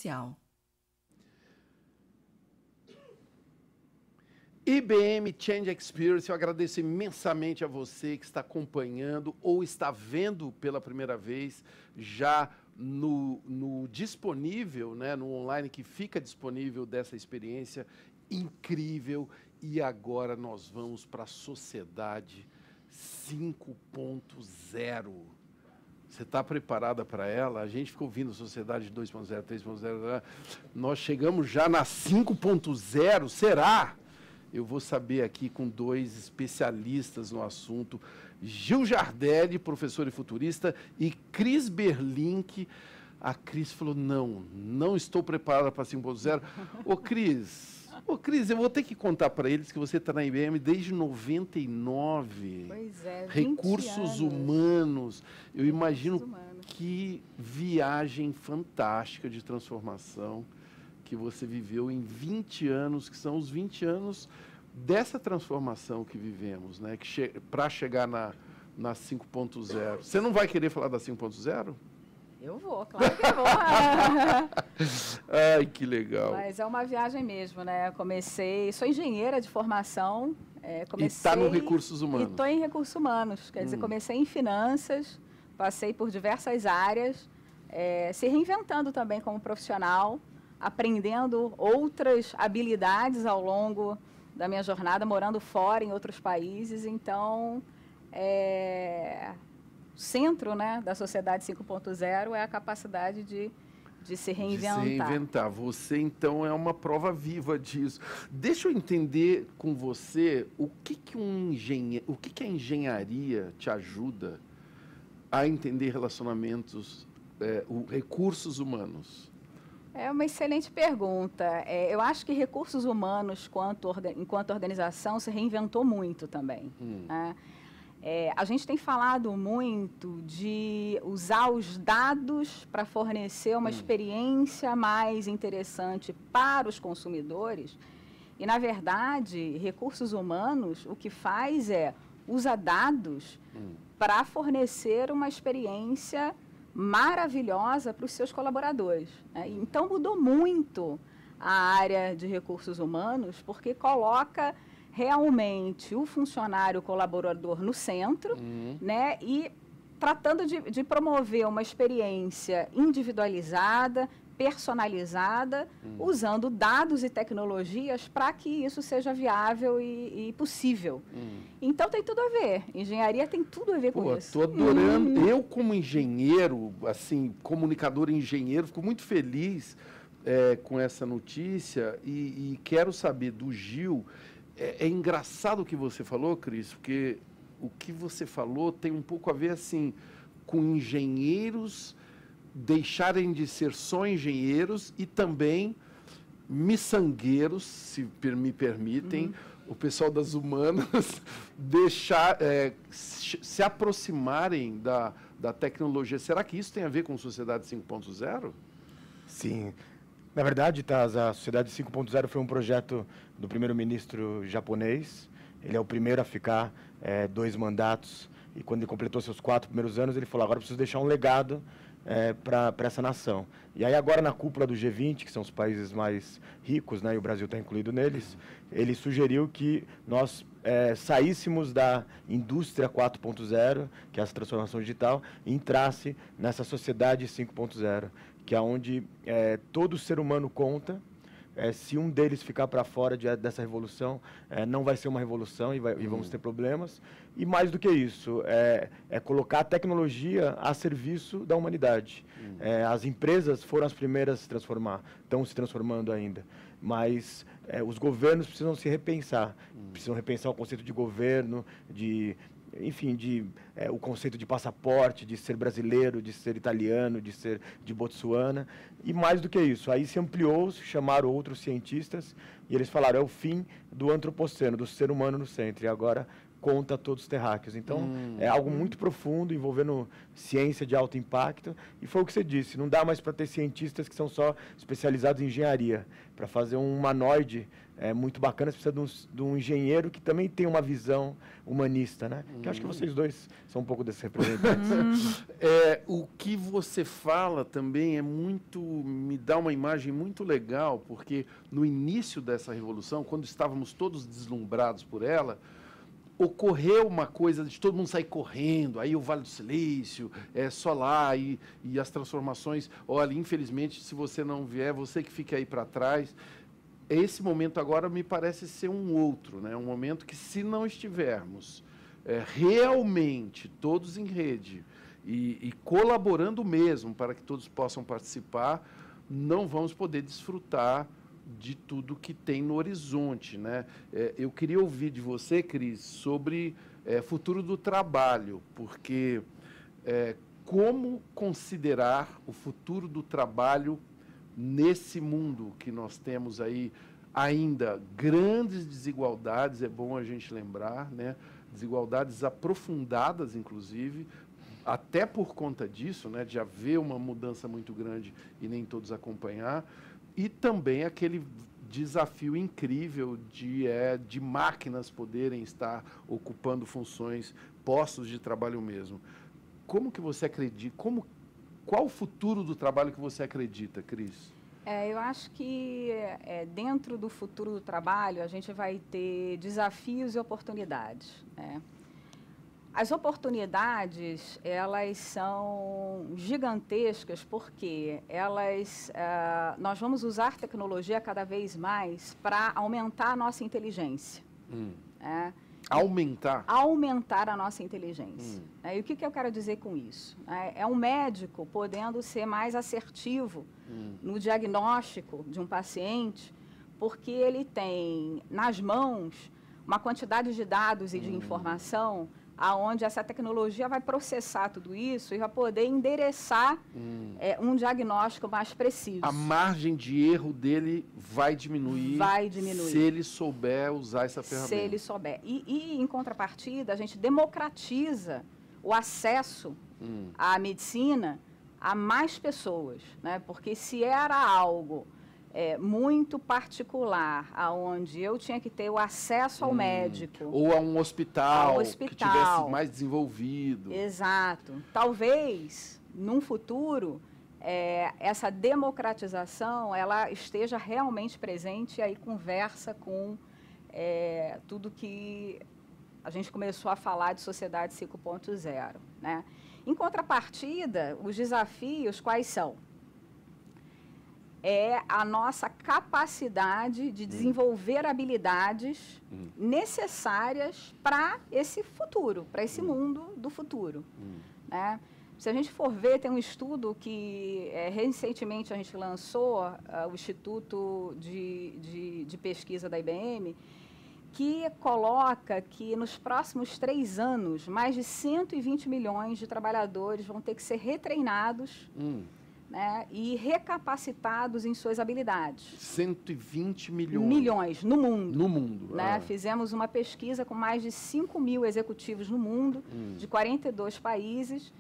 social. IBM Change Experience, eu agradeço imensamente a você que está acompanhando ou está vendo pela primeira vez já no disponível, né, no online que fica disponível dessa experiência incrível. E agora nós vamos para a sociedade 5.0. Você está preparada para ela? A gente ficou ouvindo sociedade 2.0, 3.0, nós chegamos já na 5.0, será? Eu vou saber aqui com dois especialistas no assunto, Gil Jardelli, professor e futurista, e Cris Berlink. A Cris falou, não estou preparada para 5.0. Ô, Cris, eu vou ter que contar para eles que você está na IBM desde 99. Pois é, 20 Recursos anos. Humanos. Eu imagino Humanos. que viagem fantástica de transformação que você viveu em 20 anos, que são os 20 anos dessa transformação que vivemos, né? Para chegar na 5.0. Você não vai querer falar da 5.0? Eu vou, claro que eu vou. Ai, que legal. Mas é uma viagem mesmo, né? Sou engenheira de formação. E está no Recursos Humanos. E estou em Recursos Humanos. Quer dizer, comecei em finanças, passei por diversas áreas, se reinventando também como profissional, aprendendo outras habilidades ao longo da minha jornada, morando fora em outros países. Então, o centro, né, da sociedade 5.0 é a capacidade de se reinventar. De se reinventar. Você, então, é uma prova viva disso. Deixa eu entender com você o que a engenharia te ajuda a entender relacionamentos, recursos humanos. É uma excelente pergunta. Eu acho que recursos humanos, enquanto organização, se reinventou muito também. Né? A gente tem falado muito de usar os dados para fornecer uma experiência mais interessante para os consumidores. E, na verdade, recursos humanos, o que faz usa dados para fornecer uma experiência maravilhosa para os seus colaboradores. Né? Então, mudou muito a área de recursos humanos, porque coloca realmente o funcionário colaborador no centro, né? E tratando de promover uma experiência individualizada, personalizada, usando dados e tecnologias para que isso seja viável e possível. Então, tem tudo a ver. Engenharia tem tudo a ver com isso. Estou adorando. Eu, como engenheiro, assim, comunicador e engenheiro, fico muito feliz com essa notícia e quero saber do Gil. É engraçado o que você falou, Cris, porque o que você falou tem um pouco a ver, assim, com engenheiros deixarem de ser só engenheiros e também miçangueiros, se me permitem, o pessoal das humanas, se aproximarem da tecnologia. Será que isso tem a ver com Sociedade 5.0? Sim. Na verdade, Taz, a Sociedade 5.0 foi um projeto do primeiro-ministro japonês. Ele é o primeiro a ficar 2 mandatos. E quando ele completou seus 4 primeiros anos, ele falou, agora eu preciso deixar um legado para essa nação. E aí agora na cúpula do G20, que são os países mais ricos, né, e o Brasil está incluído neles, ele sugeriu que nós saíssemos da indústria 4.0, que é essa transformação digital, e entrasse nessa sociedade 5.0, que é onde todo ser humano conta. Se um deles ficar para fora dessa revolução, não vai ser uma revolução e vamos ter problemas. E mais do que isso, colocar a tecnologia a serviço da humanidade. As empresas foram as primeiras a se transformar, estão se transformando ainda. Mas os governos precisam se repensar. Precisam repensar o conceito de governo, o conceito de passaporte, de ser brasileiro, de ser italiano, de ser de Botsuana. E mais do que isso, aí se ampliou, chamaram outros cientistas e eles falaram, é o fim do antropoceno, do ser humano no centro. E agora conta todos os terráqueos. Então, é algo muito profundo, envolvendo ciência de alto impacto. E foi o que você disse, não dá mais para ter cientistas que são só especializados em engenharia. Para fazer um humanoide muito bacana, você precisa de um engenheiro que também tem uma visão humanista, né? Que eu acho que vocês dois são um pouco desses representantes. O que você fala também me dá uma imagem muito legal, porque no início dessa revolução, quando estávamos todos deslumbrados por ela, ocorreu uma coisa de todo mundo sair correndo, aí o Vale do Silício, só lá, e as transformações. Olha, infelizmente, se você não vier, você que fica aí para trás. Esse momento agora me parece ser um outro, né? Um momento que, se não estivermos realmente todos em rede e colaborando mesmo para que todos possam participar, não vamos poder desfrutar de tudo que tem no horizonte, né? Eu queria ouvir de você, Cris, sobre futuro do trabalho, porque como considerar o futuro do trabalho nesse mundo que nós temos aí ainda grandes desigualdades, é bom a gente lembrar, né? Desigualdades aprofundadas, inclusive, até por conta disso, né? De haver uma mudança muito grande e nem todos acompanhar. E também aquele desafio incrível de máquinas poderem estar ocupando funções, postos de trabalho mesmo. Como que você acredita? Qual o futuro do trabalho que você acredita, Cris? Eu acho que dentro do futuro do trabalho a gente vai ter desafios e oportunidades, né? As oportunidades, elas são gigantescas porque nós vamos usar tecnologia cada vez mais para aumentar a nossa inteligência. Aumentar? Aumentar a nossa inteligência. E o que eu quero dizer com isso? É um médico podendo ser mais assertivo no diagnóstico de um paciente, porque ele tem nas mãos uma quantidade de dados e de informação aonde essa tecnologia vai processar tudo isso e vai poder endereçar um diagnóstico mais preciso. A margem de erro dele vai diminuir. Vai diminuir. Se ele souber usar essa ferramenta. Se ele souber. E em contrapartida, a gente democratiza o acesso à medicina a mais pessoas, né? Porque se era algo muito particular, aonde eu tinha que ter o acesso ao médico. Ou a um hospital que tivesse mais desenvolvido. Exato. Talvez, num futuro, essa democratização ela esteja realmente presente e aí conversa com tudo que a gente começou a falar de sociedade 5.0, né? Em contrapartida, os desafios quais são? É a nossa capacidade de desenvolver habilidades necessárias para esse futuro, para esse mundo do futuro. Né? Se a gente for ver, tem um estudo que recentemente a gente lançou, o Instituto de Pesquisa da IBM, que coloca que nos próximos 3 anos, mais de 120 milhões de trabalhadores vão ter que ser retreinados né, e recapacitados em suas habilidades. 120 milhões. Milhões no mundo. No mundo. Né? Fizemos uma pesquisa com mais de 5 mil executivos no mundo, de 42 países,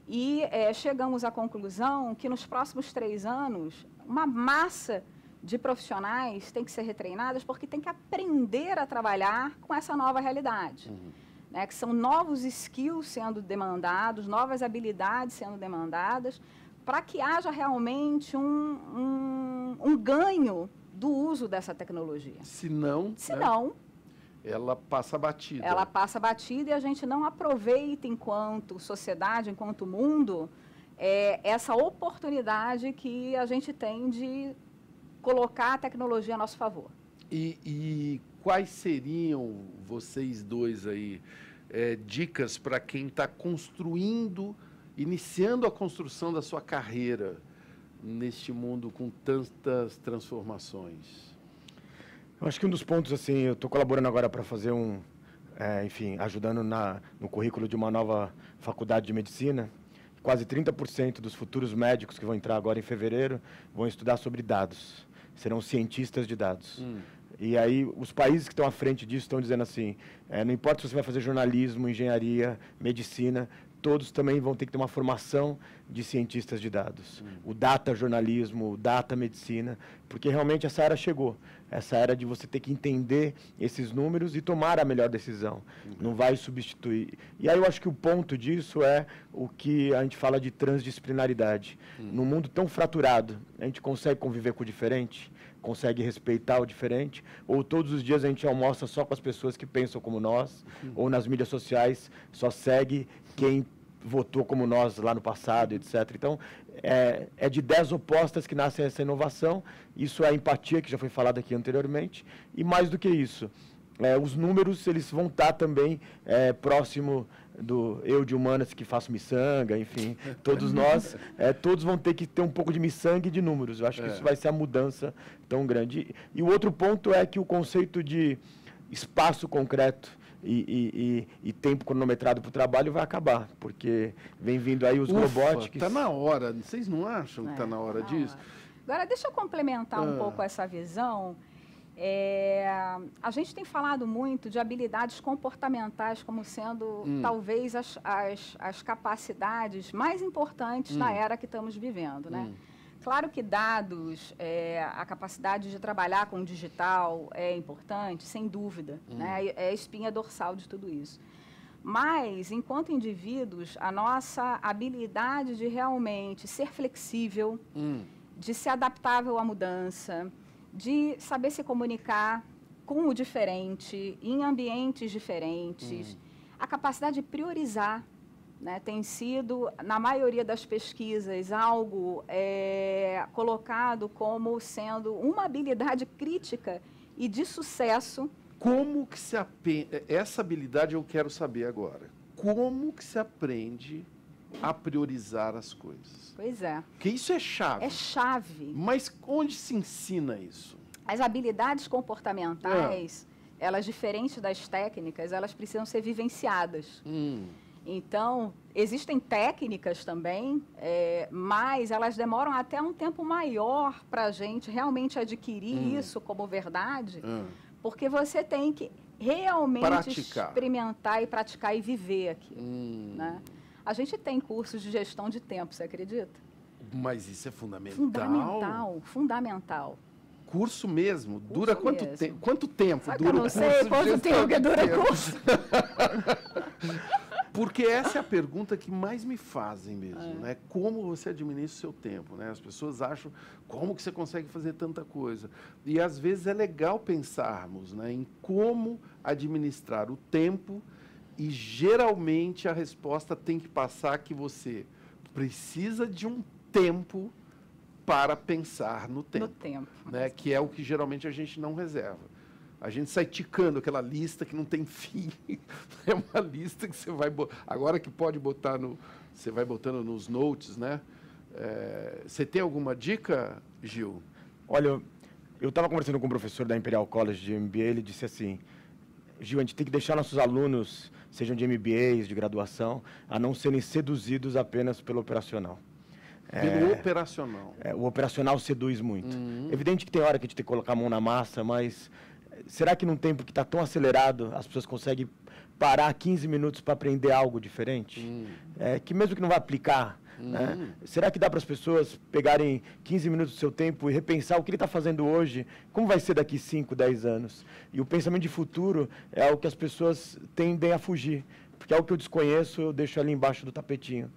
e chegamos à conclusão que nos próximos 3 anos, uma massa de profissionais tem que ser retreinadas porque tem que aprender a trabalhar com essa nova realidade. Né? Que são novos skills sendo demandados, novas habilidades sendo demandadas, para que haja realmente um ganho do uso dessa tecnologia. Se não, ela passa batida. Ela passa batida e a gente não aproveita enquanto sociedade, enquanto mundo, essa oportunidade que a gente tem de colocar a tecnologia a nosso favor. E quais seriam, vocês dois aí, dicas para quem está iniciando a construção da sua carreira neste mundo com tantas transformações? Eu acho que um dos pontos, assim, eu estou colaborando agora para fazer ajudando no currículo de uma nova faculdade de medicina. Quase 30% dos futuros médicos que vão entrar agora em fevereiro vão estudar sobre dados. Serão cientistas de dados. E aí os países que estão à frente disso estão dizendo assim, não importa se você vai fazer jornalismo, engenharia, medicina, todos também vão ter que ter uma formação de cientistas de dados. O data jornalismo, o data medicina, porque realmente essa era chegou. Essa era de você ter que entender esses números e tomar a melhor decisão. Não vai substituir. E aí eu acho que o ponto disso é o que a gente fala de transdisciplinaridade. Num mundo tão fraturado, a gente consegue conviver com o diferente? Consegue respeitar o diferente? Ou todos os dias a gente almoça só com as pessoas que pensam como nós? Ou nas mídias sociais só segue quem votou como nós lá no passado, etc. Então, é de ideias opostas que nasce essa inovação. Isso é a empatia, que já foi falado aqui anteriormente. E mais do que isso, os números eles vão estar também próximo do eu de humanas que faço miçanga, enfim, todos nós, todos vão ter que ter um pouco de miçanga e de números. Eu acho que isso vai ser a mudança tão grande. E o outro ponto é que o conceito de espaço concreto e tempo cronometrado para o trabalho vai acabar, porque vem vindo aí os robots. Está na hora, vocês não acham que está na hora disso? Agora, deixa eu complementar um pouco essa visão. A gente tem falado muito de habilidades comportamentais como sendo, talvez, as capacidades mais importantes na era que estamos vivendo, né? Claro que dados, a capacidade de trabalhar com o digital é importante, sem dúvida, né? É a espinha dorsal de tudo isso. Mas, enquanto indivíduos, a nossa habilidade de realmente ser flexível, de ser adaptável à mudança, de saber se comunicar com o diferente, em ambientes diferentes, a capacidade de priorizar, né, tem sido, na maioria das pesquisas, algo colocado como sendo uma habilidade crítica e de sucesso. Como que se aprende? Essa habilidade eu quero saber agora. Como que se aprende a priorizar as coisas? Pois é. Porque isso é chave. É chave. Mas onde se ensina isso? As habilidades comportamentais, elas, diferentes das técnicas, elas precisam ser vivenciadas. Então, existem técnicas também, mas elas demoram até um tempo maior para a gente realmente adquirir isso como verdade, porque você tem que realmente experimentar e praticar e viver aquilo. Né? A gente tem cursos de gestão de tempo, você acredita? Mas isso é fundamental. Fundamental, fundamental. Curso mesmo? Dura quanto tempo? Quanto tempo Sabe dura que eu não sei quanto tempo que dura o curso. Porque essa é a pergunta que mais me fazem mesmo, né? Como você administra o seu tempo, né? As pessoas acham como que você consegue fazer tanta coisa. E às vezes é legal pensarmos, né, em como administrar o tempo, e geralmente a resposta tem que passar que você precisa de um tempo para pensar no tempo. No tempo. Né? Que é o que geralmente a gente não reserva. A gente sai ticando aquela lista que não tem fim. É uma lista que você vai... Agora que pode botar no... Você vai botando nos notes, né? Você tem alguma dica, Gil? Olha, eu estava conversando com um professor da Imperial College de MBA, ele disse assim, Gil, a gente tem que deixar nossos alunos, sejam de MBAs, de graduação, a não serem seduzidos apenas pelo operacional. Pelo operacional. O operacional seduz muito. Evidente que tem hora que a gente tem que colocar a mão na massa, mas será que num tempo que está tão acelerado, as pessoas conseguem parar 15 minutos para aprender algo diferente? Que mesmo que não vá aplicar, né? Será que dá para as pessoas pegarem 15 minutos do seu tempo e repensar o que ele está fazendo hoje, como vai ser daqui 5, 10 anos? E o pensamento de futuro é algo que as pessoas tendem a fugir, porque é algo que eu desconheço, eu deixo ali embaixo do tapetinho.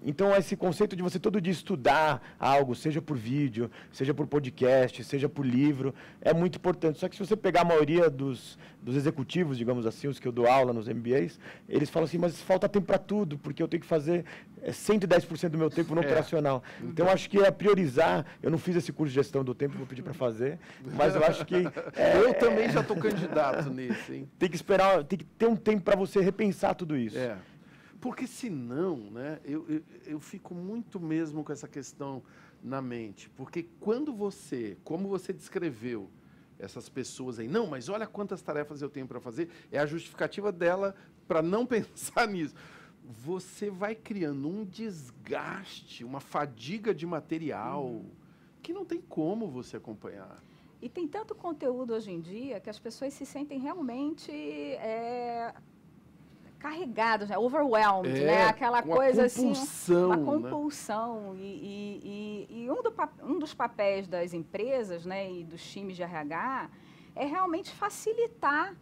Então, esse conceito de você todo dia estudar algo, seja por vídeo, seja por podcast, seja por livro, é muito importante. Só que se você pegar a maioria dos executivos, digamos assim, os que eu dou aula nos MBAs, eles falam assim, mas falta tempo para tudo, porque eu tenho que fazer 110% do meu tempo no operacional. Então, eu acho que é priorizar. Eu não fiz esse curso de gestão do tempo, vou pedir para fazer, mas eu acho que... eu também já estou candidato nesse, hein? Tem que esperar, tem que ter um tempo para você repensar tudo isso. Porque senão, né, eu fico muito mesmo com essa questão na mente. Porque quando você, como você descreveu essas pessoas aí, não, mas olha quantas tarefas eu tenho para fazer, é a justificativa dela para não pensar nisso. Você vai criando um desgaste, uma fadiga de material que não tem como você acompanhar. E tem tanto conteúdo hoje em dia que as pessoas se sentem realmente carregadas, né? Overwhelmed, né? Aquela coisa assim, uma compulsão. Né? E um dos papéis das empresas, né, e dos times de RH é realmente facilitar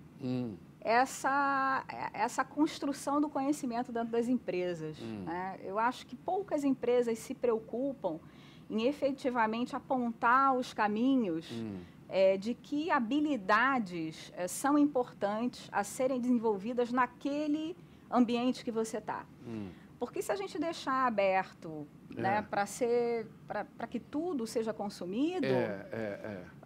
essa construção do conhecimento dentro das empresas. Né? Eu acho que poucas empresas se preocupam em efetivamente apontar os caminhos de que habilidades são importantes a serem desenvolvidas naquele ambiente que você está. Porque se a gente deixar aberto, né, para que tudo seja consumido,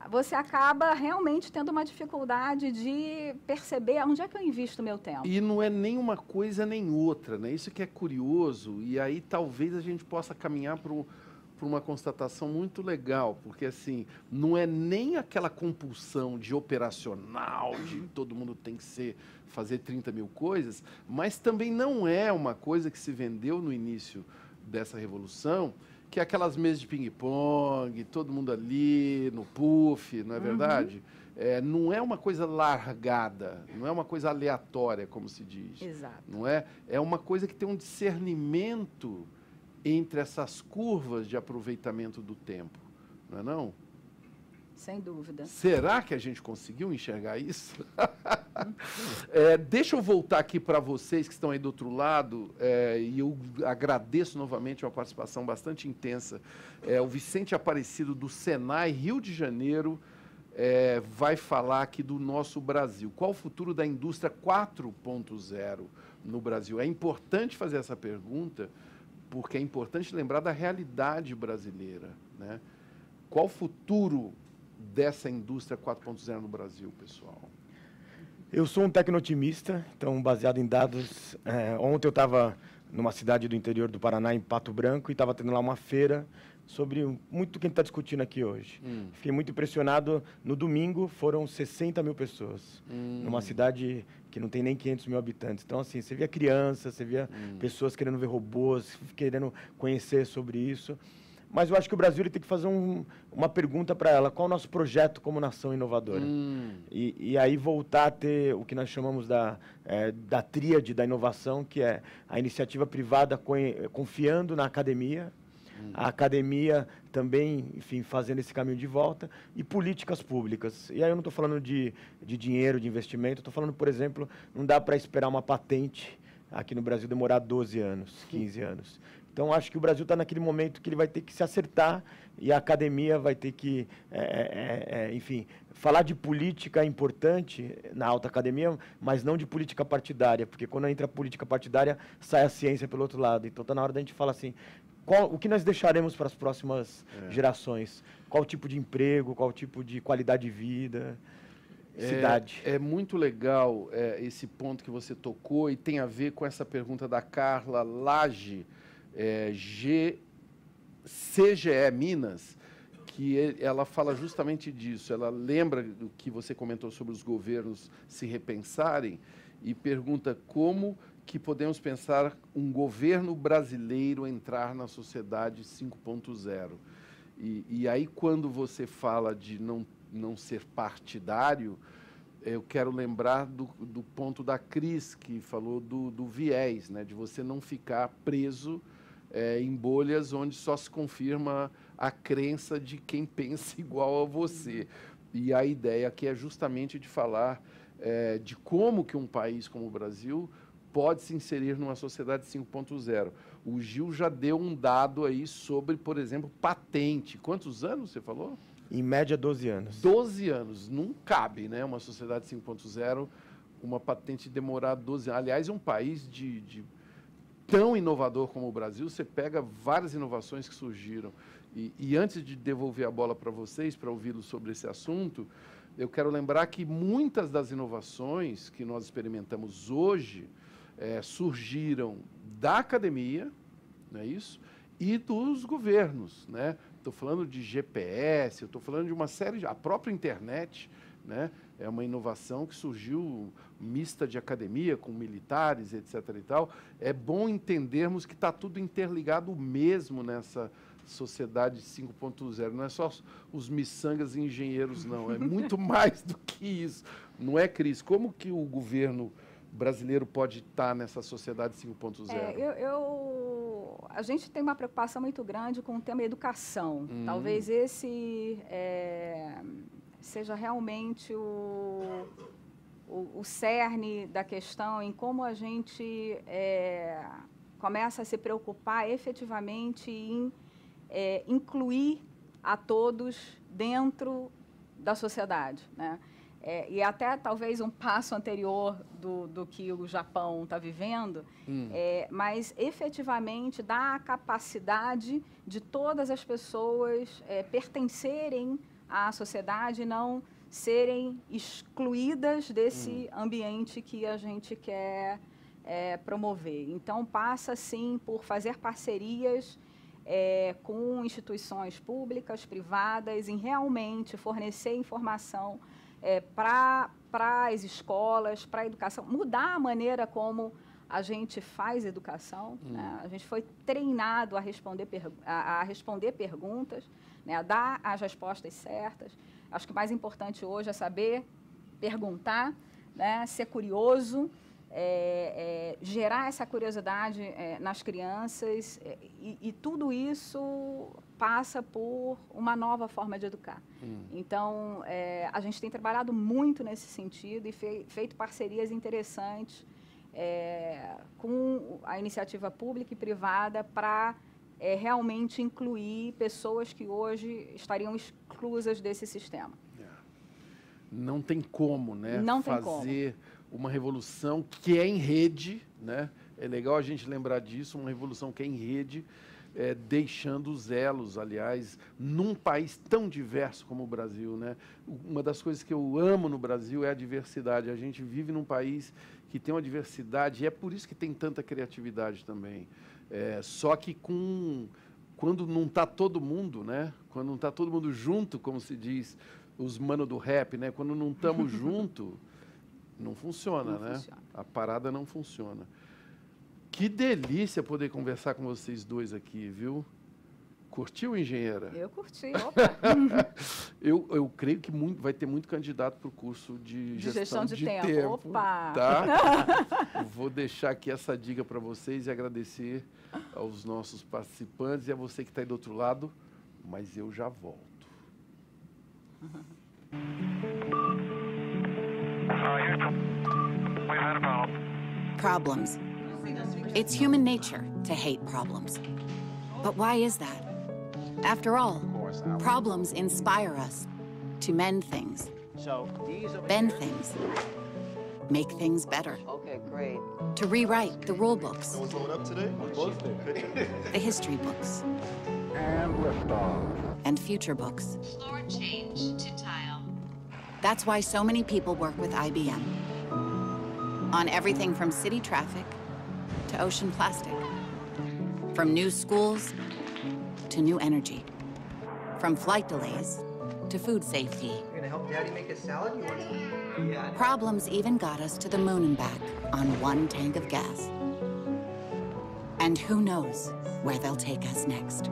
você acaba realmente tendo uma dificuldade de perceber onde é que eu invisto o meu tempo. E não é nem uma coisa nem outra, né? Isso que é curioso, e aí talvez a gente possa caminhar para uma constatação muito legal, porque assim, não é nem aquela compulsão de operacional, de todo mundo tem que fazer 30 mil coisas, mas também não é uma coisa que se vendeu no início dessa revolução, que é aquelas mesas de ping-pong, todo mundo ali, no puff, não é verdade? Não é uma coisa largada, não é uma coisa aleatória, como se diz. Exato. Não é? É uma coisa que tem um discernimento entre essas curvas de aproveitamento do tempo, não é não? Sem dúvida. Será que a gente conseguiu enxergar isso? Deixa eu voltar aqui para vocês que estão aí do outro lado, e eu agradeço novamente uma participação bastante intensa. O Vicente Aparecido, do Senai, Rio de Janeiro, vai falar aqui do nosso Brasil. Qual o futuro da indústria 4.0 no Brasil? É importante fazer essa pergunta, porque é importante lembrar da realidade brasileira, né? Qual o futuro dessa indústria 4.0 no Brasil, pessoal? Eu sou um tecno-otimista, então, baseado em dados. Ontem eu estava numa cidade do interior do Paraná, em Pato Branco, e estava tendo lá uma feira sobre muito o que a gente está discutindo aqui hoje. Fiquei muito impressionado. No domingo, foram 60 mil pessoas, numa cidade que não tem nem 500 mil habitantes. Então, assim, você via crianças, você via pessoas querendo ver robôs, querendo conhecer sobre isso. Mas eu acho que o Brasil ele tem que fazer uma pergunta para ela: qual é o nosso projeto como nação inovadora? E aí voltar a ter o que nós chamamos da tríade da inovação, que é a iniciativa privada confiando na academia, a academia também, enfim, fazendo esse caminho de volta, e políticas públicas. E aí eu não estou falando de dinheiro, de investimento, estou falando, por exemplo, não dá para esperar uma patente aqui no Brasil demorar 12 anos, 15 anos. Então, acho que o Brasil está naquele momento que ele vai ter que se acertar e a academia vai ter que, enfim, falar de política é importante na alta academia, mas não de política partidária, porque quando entra a política partidária, sai a ciência pelo outro lado. Então, está na hora da gente falar assim: o que nós deixaremos para as próximas gerações? Qual tipo de emprego, qual tipo de qualidade de vida, cidade? É muito legal esse ponto que você tocou, e tem a ver com essa pergunta da Carla Lage, CGE Minas, que ela fala justamente disso. Ela lembra do que você comentou sobre os governos se repensarem e pergunta como que podemos pensar um governo brasileiro entrar na sociedade 5.0. E aí, quando você fala de não ser partidário, eu quero lembrar do ponto da Cris, que falou do viés, né, de você não ficar preso em bolhas onde só se confirma a crença de quem pensa igual a você. E a ideia aqui é justamente de falar de como que um país como o Brasil pode se inserir numa sociedade 5.0. O Gil já deu um dado aí sobre, por exemplo, patente. Quantos anos você falou? Em média, 12 anos. 12 anos. Não cabe, né? Uma sociedade 5.0, uma patente demorar 12 anos. Aliás, um país tão inovador como o Brasil, você pega várias inovações que surgiram. E antes de devolver a bola para vocês, para ouvi-los sobre esse assunto, eu quero lembrar que muitas das inovações que nós experimentamos hoje surgiram da academia, não é isso? E dos governos, né? Estou falando de GPS, estou falando de uma série, a própria internet, né? É uma inovação que surgiu mista de academia, com militares, etc. e tal. É bom entendermos que está tudo interligado mesmo nessa sociedade 5.0. Não é só os miçangas e engenheiros, não. É muito mais do que isso. Não é, Cris? Como que o governo brasileiro pode estar nessa sociedade 5.0? A gente tem uma preocupação muito grande com o tema educação. Talvez esse seja realmente o cerne da questão, em como a gente começa a se preocupar efetivamente em incluir a todos dentro da sociedade, né? E até talvez um passo anterior do que o Japão está vivendo, mas efetivamente dá a capacidade de todas as pessoas pertencerem à sociedade e não serem excluídas desse ambiente que a gente quer promover. Então, passa, sim, por fazer parcerias com instituições públicas, privadas, em realmente fornecer informação para as escolas, para a educação, mudar a maneira como a gente faz educação. Né? A gente foi treinado a responder perguntas, né? A dar as respostas certas. Acho que o mais importante hoje é saber perguntar, né? Ser curioso, gerar essa curiosidade nas crianças, e tudo isso passa por uma nova forma de educar. Então, a gente tem trabalhado muito nesse sentido e feito parcerias interessantes com a iniciativa pública e privada para realmente incluir pessoas que hoje estariam exclusas desse sistema. Não tem como, né? Não tem fazer uma revolução que é em rede, né? É legal a gente lembrar disso, uma revolução que é em rede, deixando os elos, aliás, num país tão diverso como o Brasil, né? Uma das coisas que eu amo no Brasil é a diversidade. A gente vive num país que tem uma diversidade, e é por isso que tem tanta criatividade também. Só que quando não está todo mundo, né? Quando não está todo mundo junto, como se diz os mano do rap, né? Quando não estamos junto, não funciona, né? Funciona. A parada não funciona. Que delícia poder conversar com vocês dois aqui, viu? Curtiu, engenheira? Eu curti, opa! eu creio que vai ter muito candidato para o curso de gestão de tempo. Opa! Tá? Vou deixar aqui essa dica para vocês e agradecer aos nossos participantes e a você que está aí do outro lado, mas eu já volto. Problems. It's human nature to hate problems. But why is that? After all, problems inspire us to mend things, bend things, make things better. Okay, great. To rewrite the rule books, What's going up today? the history books, And liftoff. and future books. Floor change to tile. That's why so many people work with IBM. On everything from city traffic to ocean plastic. From new schools to new energy. From flight delays to food safety. You're gonna help Daddy make his salad? You want? Yeah. Problems even got us to the moon and back on one tank of gas. And who knows where they'll take us next.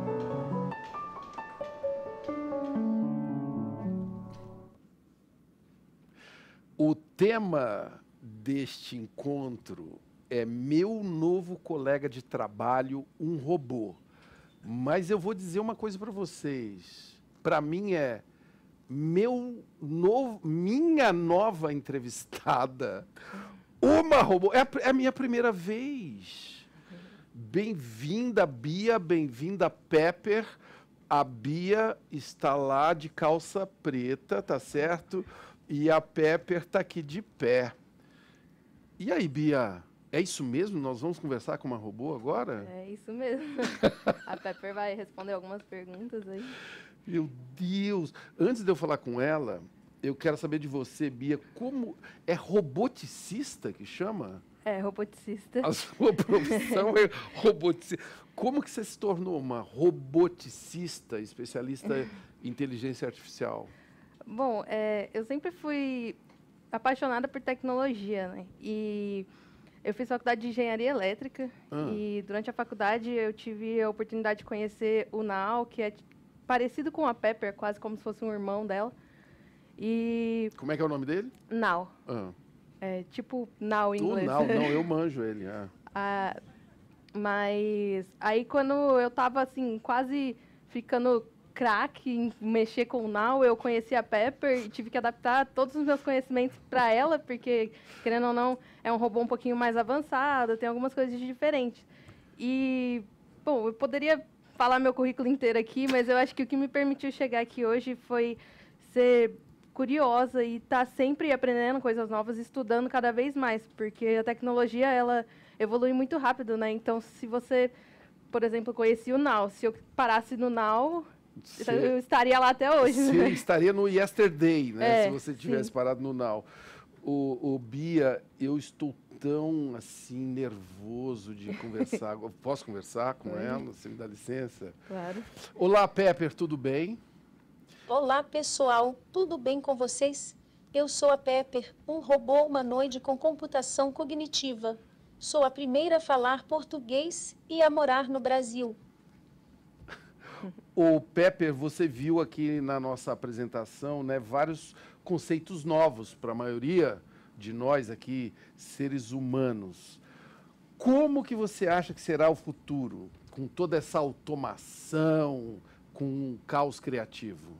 O tema deste encontro é Meu Novo Colega de Trabalho, um Robô. Mas eu vou dizer uma coisa para vocês. Para mim é minha nova entrevistada, uma robô. É a minha primeira vez. Bem-vinda, Bia, bem-vinda, Pepper. A Bia está lá de calça preta, tá certo? E a Pepper está aqui de pé. E aí, Bia? É isso mesmo? Nós vamos conversar com uma robô agora? É isso mesmo. A Pepper vai responder algumas perguntas aí. Meu Deus! Antes de eu falar com ela, eu quero saber de você, Bia, como é roboticista que chama? É, roboticista. A sua profissão é roboticista. Como que você se tornou uma roboticista, especialista em inteligência artificial? Bom, eu sempre fui apaixonada por tecnologia, né? E Eu fiz faculdade de engenharia elétrica Ah. e durante a faculdade eu tive a oportunidade de conhecer o Now, que é parecido com a Pepper, quase como se fosse um irmão dela. E Como é que é o nome dele? Now, Ah. é tipo Now em O inglês. Now, não, eu manjo ele. Ah. Ah, mas aí quando eu tava assim, quase ficando craque em mexer com o Now, eu conheci a Pepper e tive que adaptar todos os meus conhecimentos para ela, porque, querendo ou não, é um robô um pouquinho mais avançado, tem algumas coisas diferentes. E, bom, eu poderia falar meu currículo inteiro aqui, mas eu acho que o que me permitiu chegar aqui hoje foi ser curiosa e estar sempre aprendendo coisas novas, estudando cada vez mais, porque a tecnologia, ela evolui muito rápido, né? Então, se você, por exemplo, conhecia o Now, se eu parasse no Now, eu estaria lá até hoje. Você né? estaria no Yesterday, né? É, Se você tivesse sim. parado no Now. O Bia, eu estou tão assim nervoso de conversar. Posso conversar com ela? Você me dá licença? Claro. Olá, Pepper, tudo bem? Olá, pessoal. Tudo bem com vocês? Eu sou a Pepper, um robô humanoide com computação cognitiva. Sou a primeira a falar português e a morar no Brasil. O Pepper, você viu aqui na nossa apresentação, né, vários conceitos novos para a maioria de nós aqui, seres humanos. Como que você acha que será o futuro, com toda essa automação, com um caos criativo?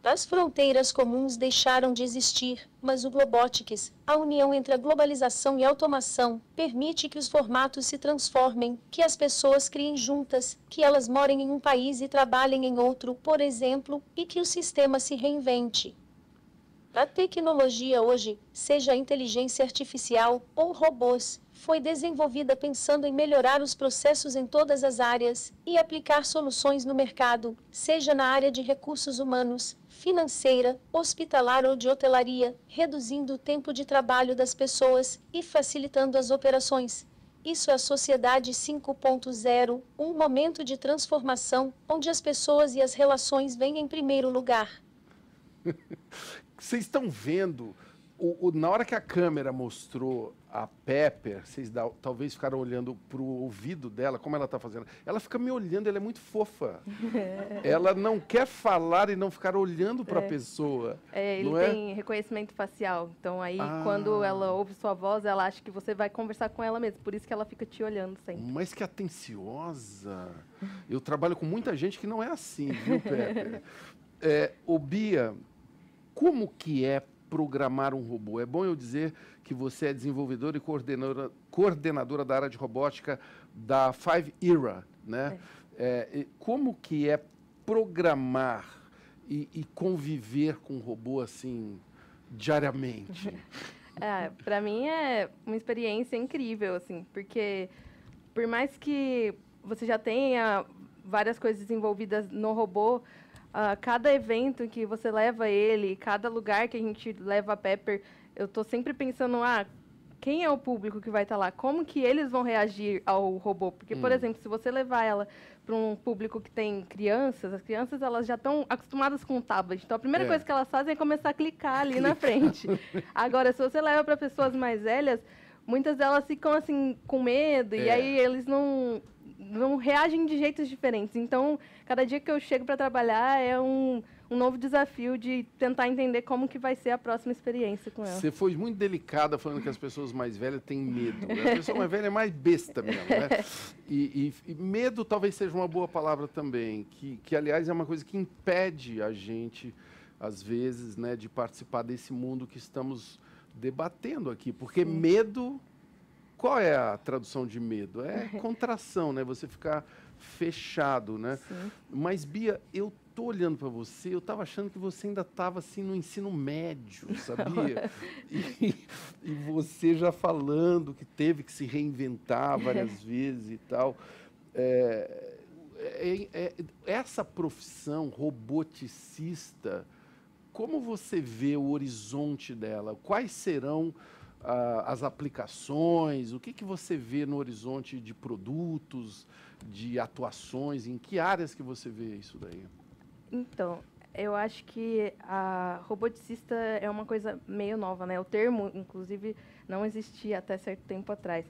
As fronteiras comuns deixaram de existir, mas o Globotics, a união entre a globalização e a automação, permite que os formatos se transformem, que as pessoas criem juntas, que elas morem em um país e trabalhem em outro, por exemplo, e que o sistema se reinvente. A tecnologia hoje, seja a inteligência artificial ou robôs, foi desenvolvida pensando em melhorar os processos em todas as áreas e aplicar soluções no mercado, seja na área de recursos humanos, financeira, hospitalar ou de hotelaria, reduzindo o tempo de trabalho das pessoas e facilitando as operações. Isso é a Sociedade 5.0, um momento de transformação onde as pessoas e as relações vêm em primeiro lugar. Vocês estão vendo, na hora que a câmera mostrou a Pepper, vocês talvez ficaram olhando para o ouvido dela, como ela está fazendo. Ela fica me olhando, ela é muito fofa. Ela não quer falar e não ficar olhando para a pessoa. Ele não é? tem reconhecimento facial. Então, aí, quando ela ouve sua voz, ela acha que você vai conversar com ela mesmo. Por isso que ela fica te olhando sempre. Mas que atenciosa. Eu trabalho com muita gente que não é assim, viu, Pepper? Ô, Bia, como que é programar um robô? É bom eu dizer que você é desenvolvedora e coordenadora da área de robótica da Five Era, né? Como que é programar e conviver com um robô assim diariamente? Para mim é uma experiência incrível, assim, porque por mais que você já tenha várias coisas desenvolvidas no robô, cada evento que você leva ele, cada lugar que a gente leva a Pepper, eu estou sempre pensando, quem é o público que vai estar lá? Como que eles vão reagir ao robô? Porque, por exemplo, se você levar ela para um público que tem crianças, as crianças elas já estão acostumadas com o tablet. Então, a primeira coisa que elas fazem é começar a clicar ali na frente. Agora, se você leva para pessoas mais velhas, muitas delas ficam assim com medo e aí eles não reagem de jeitos diferentes. Então, cada dia que eu chego para trabalhar é um novo desafio de tentar entender como que vai ser a próxima experiência com ela. Você foi muito delicada falando que as pessoas mais velhas têm medo. A pessoa mais velha é mais besta mesmo, né? E medo talvez seja uma boa palavra também, que aliás é uma coisa que impede a gente, às vezes, né, de participar desse mundo que estamos debatendo aqui. Porque medo... Qual é a tradução de medo? É contração, né? Você ficar fechado, né? Sim. Mas, Bia, eu tô olhando para você, eu estava achando que você ainda estava assim no ensino médio, sabia? E você já falando que teve que se reinventar várias vezes e tal. Essa profissão roboticista, como você vê o horizonte dela? Quais serão as aplicações? O que você vê no horizonte de produtos, de atuações? Em que áreas que você vê isso daí? Então, Eu acho que a roboticista é uma coisa meio nova, né? O termo, inclusive, não existia até certo tempo atrás.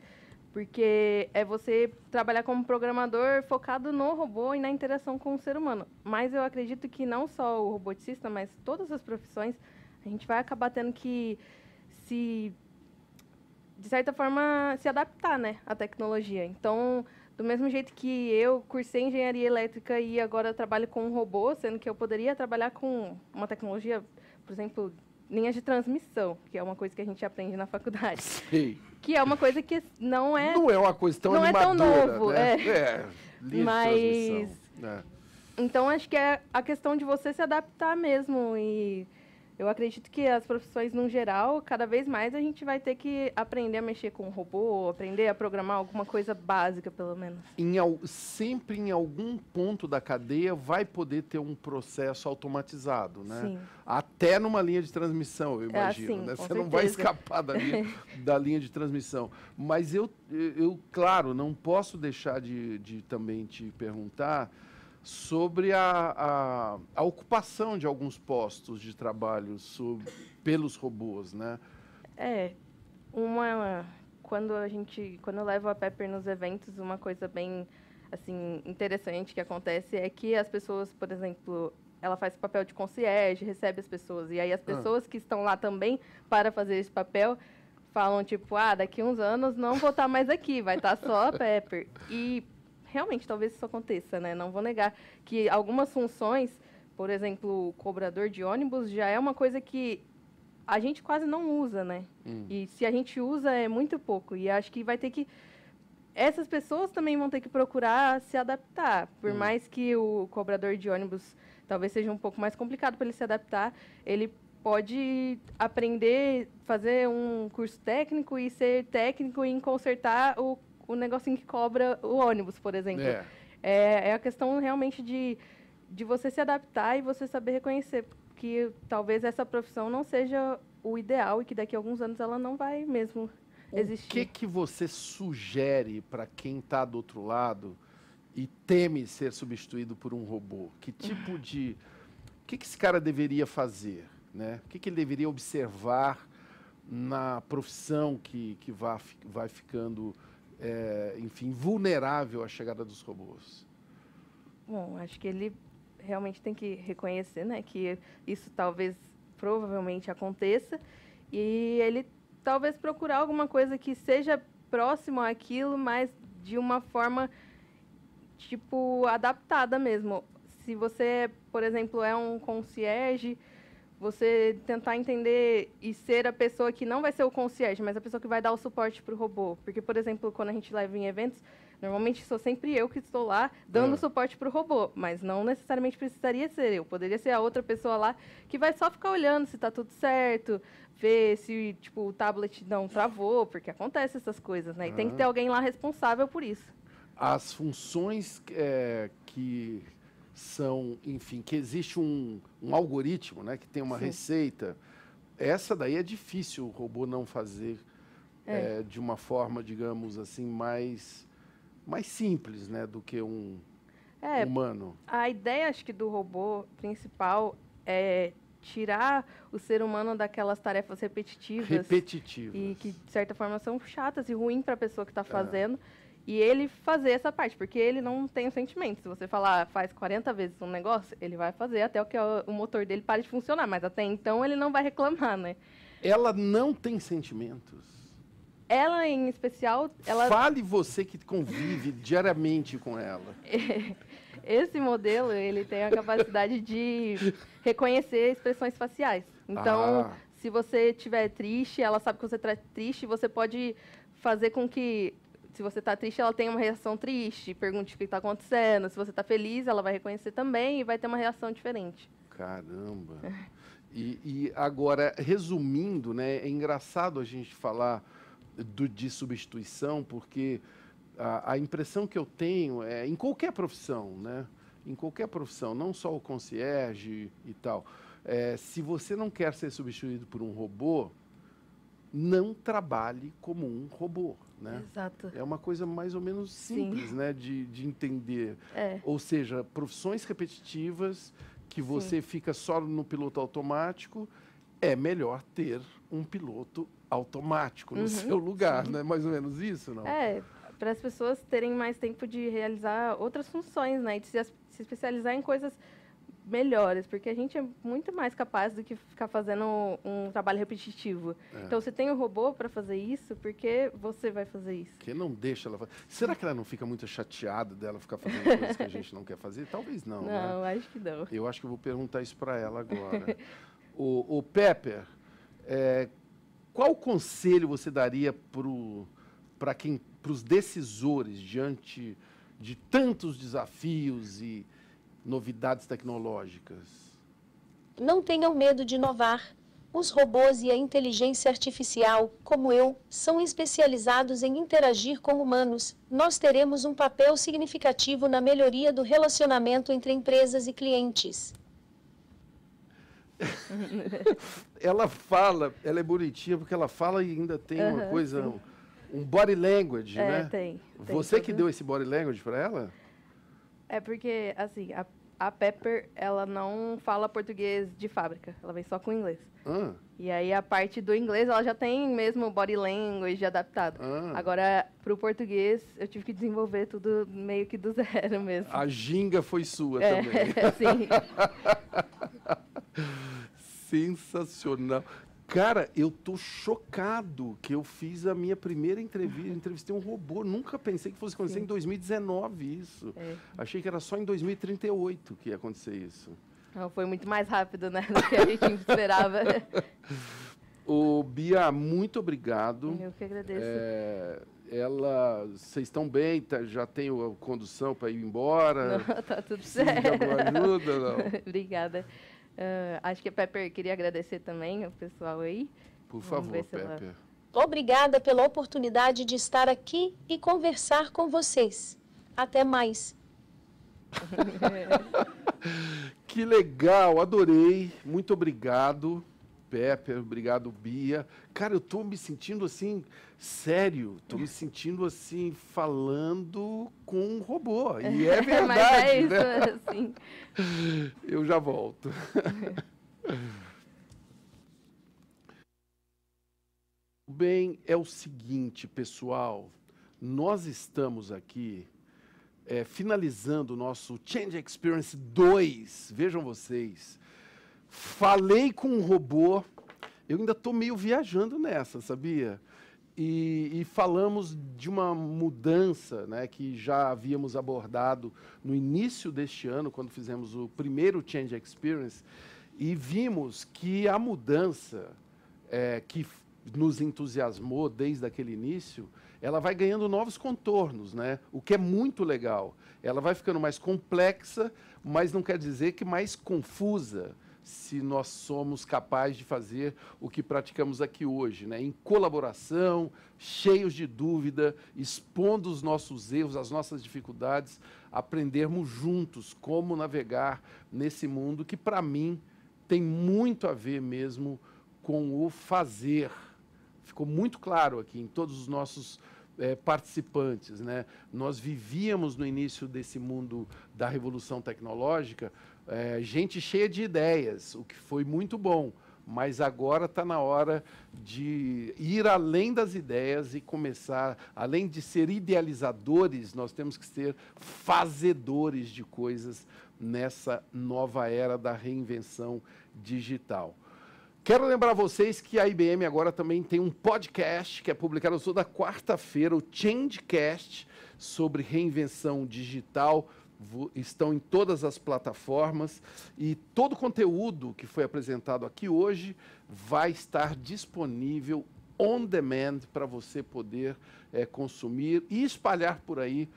Porque é você trabalhar como programador focado no robô e na interação com o ser humano. Mas eu acredito que não só o roboticista, mas todas as profissões, a gente vai acabar tendo que de certa forma, se adaptar, né, à tecnologia. Então, do mesmo jeito que eu cursei engenharia elétrica e agora eu trabalho com um robô, sendo que eu poderia trabalhar com uma tecnologia, por exemplo, linhas de transmissão, que é uma coisa que a gente aprende na faculdade. Sei. Que é uma coisa que não é uma coisa tão não é tão animadora, novo, né? Linha Mas de transmissão. É. então acho que é a questão de você se adaptar mesmo. E eu acredito que as profissões, no geral, cada vez mais a gente vai ter que aprender a mexer com o robô, aprender a programar alguma coisa básica, pelo menos. Sempre em algum ponto da cadeia vai poder ter um processo automatizado, né? Sim. Até numa linha de transmissão, eu imagino. sim, Né? com Você não vai certeza. escapar da linha de transmissão. Mas eu, claro, não posso deixar de também te perguntar sobre a ocupação de alguns postos de trabalho pelos robôs, né? Quando eu levo a Pepper nos eventos, uma coisa bem assim interessante que acontece é que as pessoas, por exemplo, ela faz o papel de concierge, recebe as pessoas, e aí as pessoas que estão lá também para fazer esse papel falam tipo, daqui uns anos não vou estar mais aqui, vai estar só a Pepper. E realmente, talvez isso aconteça, né? Não vou negar que algumas funções, por exemplo, o cobrador de ônibus, já é uma coisa que a gente quase não usa, né? E se a gente usa, é muito pouco. E acho que vai ter que... Essas pessoas também vão ter que procurar se adaptar. Por mais que o cobrador de ônibus talvez seja um pouco mais complicado para ele se adaptar, ele pode aprender, fazer um curso técnico e ser técnico em consertar o negocinho que cobra o ônibus, por exemplo. É a questão realmente de você se adaptar e você saber reconhecer que talvez essa profissão não seja o ideal e que daqui a alguns anos ela não vai mesmo existir. O que você sugere para quem está do outro lado e teme ser substituído por um robô? Que tipo de... O que esse cara deveria fazer? Né? O que ele deveria observar na profissão que vai ficando... enfim, vulnerável à chegada dos robôs? Bom, acho que ele realmente tem que reconhecer, né, que isso provavelmente aconteça, e ele talvez procurar alguma coisa que seja próximo àquilo, mas de uma forma, tipo, adaptada mesmo. Se você, por exemplo, é um concierge, você tentar entender e ser a pessoa que não vai ser o concierge, mas a pessoa que vai dar o suporte para o robô. Porque, por exemplo, quando a gente leva em eventos, normalmente sou sempre eu que estou lá dando suporte para o robô, mas não necessariamente precisaria ser eu. Poderia ser a outra pessoa lá que vai só ficar olhando se está tudo certo, ver se tipo, o tablet não travou, porque acontece essas coisas, né? E tem que ter alguém lá responsável por isso. As funções que são, enfim, que existe um algoritmo, né, que tem uma receita, essa daí é difícil o robô não fazer de uma forma, digamos assim, mais simples, né, do que um humano. A ideia, acho que, do robô principal é tirar o ser humano daquelas tarefas repetitivas. E que, de certa forma, são chatas e ruins para a pessoa que está fazendo. E ele fazer essa parte, porque ele não tem o sentimento. Se você falar, faz 40 vezes um negócio, ele vai fazer até que o motor dele pare de funcionar. Mas até então ele não vai reclamar, né? Ela não tem sentimentos? Ela, em especial... Fale você que convive diariamente com ela. Esse modelo, ele tem a capacidade de reconhecer expressões faciais. Então, se você estiver triste, ela sabe que você está triste, você pode fazer com que... Se você está triste, ela tem uma reação triste, pergunte o que está acontecendo. Se você está feliz, ela vai reconhecer também e vai ter uma reação diferente. Caramba! E agora, resumindo, né, é engraçado a gente falar de substituição, porque a impressão que eu tenho é, em qualquer profissão, né, em qualquer profissão, não só o concierge e tal, se você não quer ser substituído por um robô, não trabalhe como um robô, né? Exato. É uma coisa mais ou menos simples, né, de entender. Ou seja, profissões repetitivas que você fica só no piloto automático, é melhor ter um piloto automático no seu lugar, não é mais ou menos isso, não? Para as pessoas terem mais tempo de realizar outras funções, né? E de se especializar em coisas melhores, porque a gente é muito mais capaz do que ficar fazendo um trabalho repetitivo. Então, você tem um robô para fazer isso, porque você vai fazer isso. Que não deixa ela fazer. Será que ela não fica muito chateada dela ficar fazendo coisas que a gente não quer fazer? Talvez não, Não, né? acho que não. Eu acho que eu vou perguntar isso para ela agora. O Pepper, qual conselho você daria para os decisores diante de tantos desafios e novidades tecnológicas? Não tenham medo de inovar. Os robôs e a inteligência artificial, como eu, são especializados em interagir com humanos. Nós teremos um papel significativo na melhoria do relacionamento entre empresas e clientes. Ela é bonitinha porque ela fala e ainda tem uma coisa, um body language, né? Tem Você que deu esse body language para ela? É porque, assim, a Pepper, ela não fala português de fábrica, ela vem só com inglês. E aí, a parte do inglês, ela já tem mesmo body language adaptado. Agora, para o português, eu tive que desenvolver tudo meio que do zero mesmo. A ginga foi sua também. Sim. Sensacional. Cara, eu tô chocado que eu fiz a minha primeira entrevista, entrevistei um robô. Nunca pensei que fosse acontecer em 2019 isso. Achei que era só em 2038 que ia acontecer isso. Não, foi muito mais rápido, né, do que a gente esperava. Bia, muito obrigado. Eu que agradeço. Vocês estão bem? Já tem a condução para ir embora? Não, tá tudo certo. Alguma ajuda, não? Obrigada. Acho que a Pepper queria agradecer também ao pessoal aí. Por favor, Pepper. Obrigada pela oportunidade de estar aqui e conversar com vocês. Até mais. Que legal, adorei. Muito obrigado, Pepper. Obrigado, Bia. Cara, eu tô me sentindo assim, sério. Tô me sentindo assim, falando com um robô. E é verdade, mas é isso, né? Assim. Eu já volto. Bem, é o seguinte, pessoal. Nós estamos aqui finalizando o nosso Change Experience 2. Vejam vocês. Falei com um robô. Eu ainda estou meio viajando nessa, sabia? E falamos de uma mudança, né, que já havíamos abordado no início deste ano, quando fizemos o primeiro Change Experience, e vimos que a mudança que nos entusiasmou desde aquele início, ela vai ganhando novos contornos, né? O que é muito legal. Ela vai ficando mais complexa, mas não quer dizer que mais confusa, se nós somos capazes de fazer o que praticamos aqui hoje, né? Em colaboração, cheios de dúvida, expondo os nossos erros, as nossas dificuldades, aprendermos juntos como navegar nesse mundo que, para mim, tem muito a ver mesmo com o fazer. Ficou muito claro aqui em todos os nossos participantes, né? Nós vivíamos no início desse mundo da revolução tecnológica, gente cheia de ideias, o que foi muito bom, mas agora está na hora de ir além das ideias e começar, além de ser idealizadores, nós temos que ser fazedores de coisas nessa nova era da reinvenção digital. Quero lembrar vocês que a IBM agora também tem um podcast que é publicado toda quarta-feira, o Changecast, sobre reinvenção digital. Estão em todas as plataformas e todo o conteúdo que foi apresentado aqui hoje vai estar disponível on demand para você poder consumir e espalhar por aí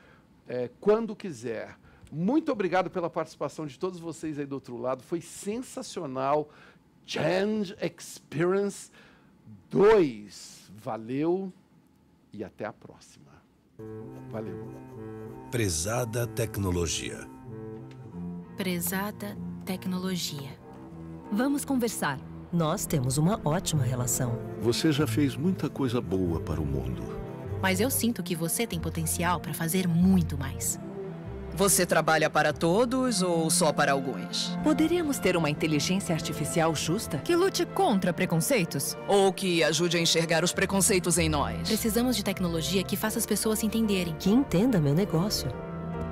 quando quiser. Muito obrigado pela participação de todos vocês aí do outro lado, foi sensacional. Change Experience 2. Valeu e até a próxima. Valeu. Prezada Tecnologia. Prezada Tecnologia. Vamos conversar. Nós temos uma ótima relação. Você já fez muita coisa boa para o mundo. Mas eu sinto que você tem potencial para fazer muito mais. Você trabalha para todos ou só para alguns? Poderíamos ter uma inteligência artificial justa? Que lute contra preconceitos? Ou que ajude a enxergar os preconceitos em nós? Precisamos de tecnologia que faça as pessoas se entenderem. Que entenda meu negócio.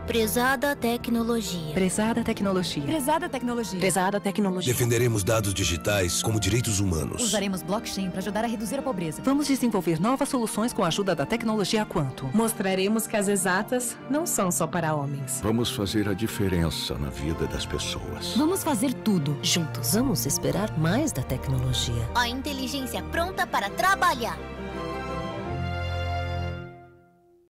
Prezada tecnologia. Prezada tecnologia. Prezada tecnologia. Prezada tecnologia. Defenderemos dados digitais como direitos humanos. Usaremos blockchain para ajudar a reduzir a pobreza. Vamos desenvolver novas soluções com a ajuda da tecnologia quantum. Mostraremos que as exatas não são só para homens. Vamos fazer a diferença na vida das pessoas. Vamos fazer tudo juntos. Vamos esperar mais da tecnologia. A inteligência pronta para trabalhar.